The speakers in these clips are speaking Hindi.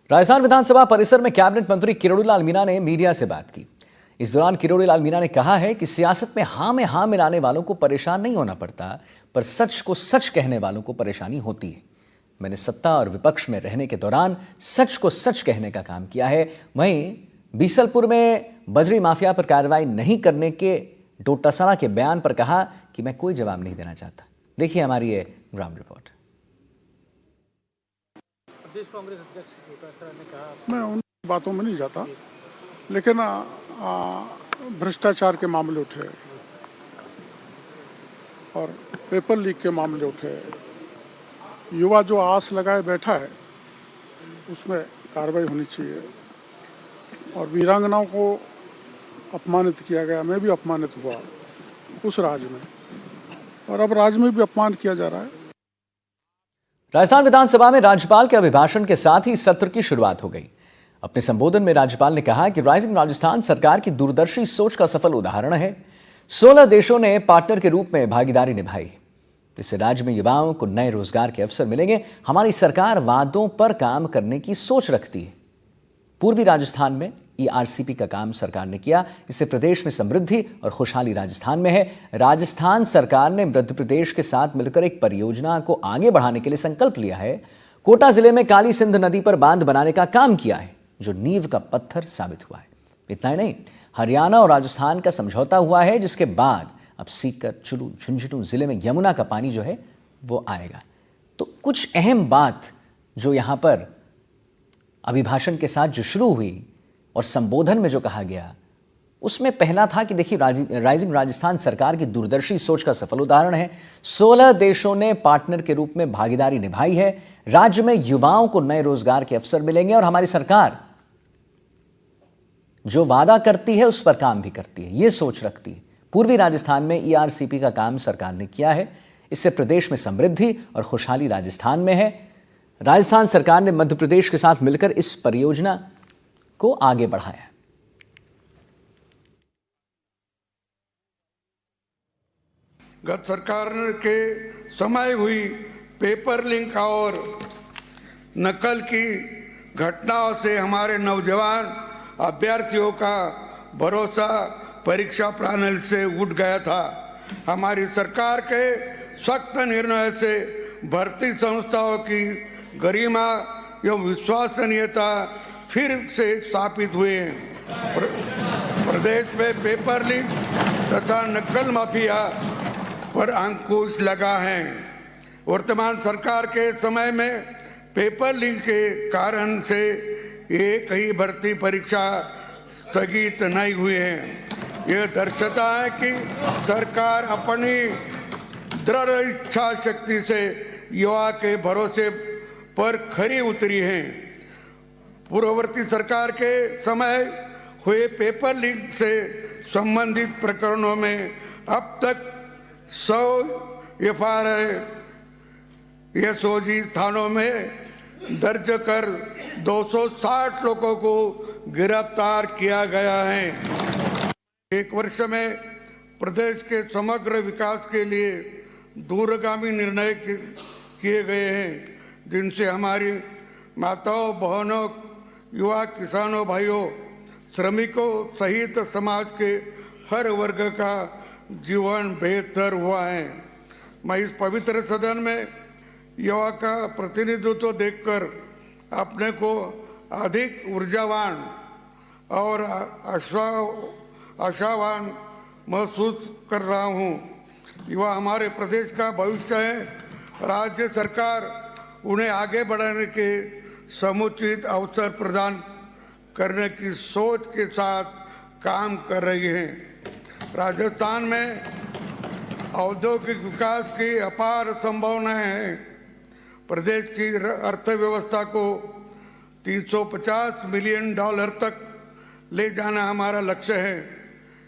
राजस्थान विधानसभा परिसर में कैबिनेट मंत्री किरोड़ीलाल मीणा ने मीडिया से बात की। इस दौरान किरोड़ीलाल मीणा ने कहा है कि सियासत में हाँ मिलाने वालों को परेशान नहीं होना पड़ता, पर सच को सच कहने वालों को परेशानी होती है। मैंने सत्ता और विपक्ष में रहने के दौरान सच को सच कहने का काम किया है। वहीं बीसलपुर में बजरी माफिया पर कार्रवाई नहीं करने के डोटासरा के बयान पर कहा कि मैं कोई जवाब नहीं देना चाहता। देखिए हमारी ये ग्राउंड रिपोर्ट। प्रदेश कांग्रेस अध्यक्ष डोटासरा ने कहा, मैं उन बातों में नहीं जाता, लेकिन भ्रष्टाचार के मामले उठे और पेपर लीक के मामले उठे। युवा जो आस लगाए बैठा है उसमें कार्रवाई होनी चाहिए। और वीरांगनाओं को अपमानित किया गया, मैं भी अपमानित हुआ उस राज्य में, और अब राज्य में भी अपमान किया जा रहा है। राजस्थान विधानसभा में राज्यपाल के अभिभाषण के साथ ही सत्र की शुरुआत हो गई। अपने संबोधन में राज्यपाल ने कहा कि राइजिंग राजस्थान सरकार की दूरदर्शी सोच का सफल उदाहरण है। 16 देशों ने पार्टनर के रूप में भागीदारी निभाई, इससे राज्य में युवाओं को नए रोजगार के अवसर मिलेंगे। हमारी सरकार वादों पर काम करने की सोच रखती है। पूर्वी राजस्थान में ईआरसीपी का काम सरकार ने किया, इससे प्रदेश में समृद्धि और खुशहाली राजस्थान में है। राजस्थान सरकार ने मध्य प्रदेश के साथ मिलकर एक परियोजना को आगे बढ़ाने के लिए संकल्प लिया है। कोटा जिले में काली सिंध नदी पर बांध बनाने का काम किया है, जो नींव का पत्थर साबित हुआ है। इतना ही नहीं, हरियाणा और राजस्थान का समझौता हुआ है, जिसके बाद अब सीकर, चुरू, झुंझुनू जिले में यमुना का पानी जो है वो आएगा। तो कुछ अहम बात जो यहां पर अभिभाषण के साथ जो शुरू हुई और संबोधन में जो कहा गया, उसमें पहला था कि देखिए राइजिंग राजस्थान सरकार की दूरदर्शी सोच का सफल उदाहरण है। 16 देशों ने पार्टनर के रूप में भागीदारी निभाई है। राज्य में युवाओं को नए रोजगार के अवसर मिलेंगे और हमारी सरकार जो वादा करती है उस पर काम भी करती है, यह सोच रखती है। पूर्वी राजस्थान में ईआरसीपी का काम सरकार ने किया है, इससे प्रदेश में समृद्धि और खुशहाली राजस्थान में है। राजस्थान सरकार ने मध्य प्रदेश के साथ मिलकर इस परियोजना को आगे बढ़ाया। गत सरकार के समय हुई पेपर लिंक और नकल की घटनाओं से हमारे नौजवान अभ्यर्थियों का भरोसा परीक्षा प्रणाली से उठ गया था। हमारी सरकार के सख्त निर्णय से भर्ती संस्थाओं की गरिमा एवं विश्वसनीयता फिर से स्थापित हुए हैं। प्रदेश में पेपर लीक तथा नकल माफिया पर अंकुश लगा है। वर्तमान सरकार के समय में पेपर लीक के कारण से एक ही भर्ती परीक्षा स्थगित नहीं हुई है। यह दर्शाता है कि सरकार अपनी दृढ़ इच्छा शक्ति से युवा के भरोसे पर खरी उतरी है। पूर्ववर्ती सरकार के समय हुए पेपर लीक से संबंधित प्रकरणों में अब तक 100 एसओजी थानों में दर्ज कर 260 लोगों को गिरफ्तार किया गया है। एक वर्ष में प्रदेश के समग्र विकास के लिए दूरगामी निर्णय किए गए हैं, जिनसे हमारी माताओं, बहनों, युवा, किसानों, भाइयों, श्रमिकों सहित समाज के हर वर्ग का जीवन बेहतर हुआ है। मैं इस पवित्र सदन में युवा का प्रतिनिधित्व देखकर अपने को अधिक ऊर्जावान और आशावान महसूस कर रहा हूँ। युवा हमारे प्रदेश का भविष्य है। राज्य सरकार उन्हें आगे बढ़ाने के समुचित अवसर प्रदान करने की सोच के साथ काम कर रही है। राजस्थान में औद्योगिक विकास की अपार संभावनाएं हैं। प्रदेश की अर्थव्यवस्था को $350 मिलियन तक ले जाना हमारा लक्ष्य है।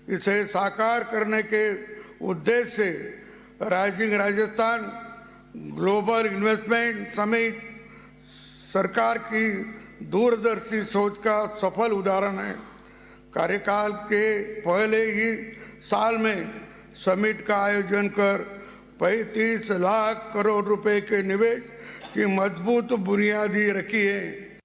इसे साकार करने के उद्देश्य से rising Rajasthan global investment summit सरकार की दूरदर्शी सोच का सफल उदाहरण है। कार्यकाल के पहले ही साल में समिट का आयोजन कर 35 लाख करोड़ रुपए के निवेश की मजबूत बुनियादी रखी है।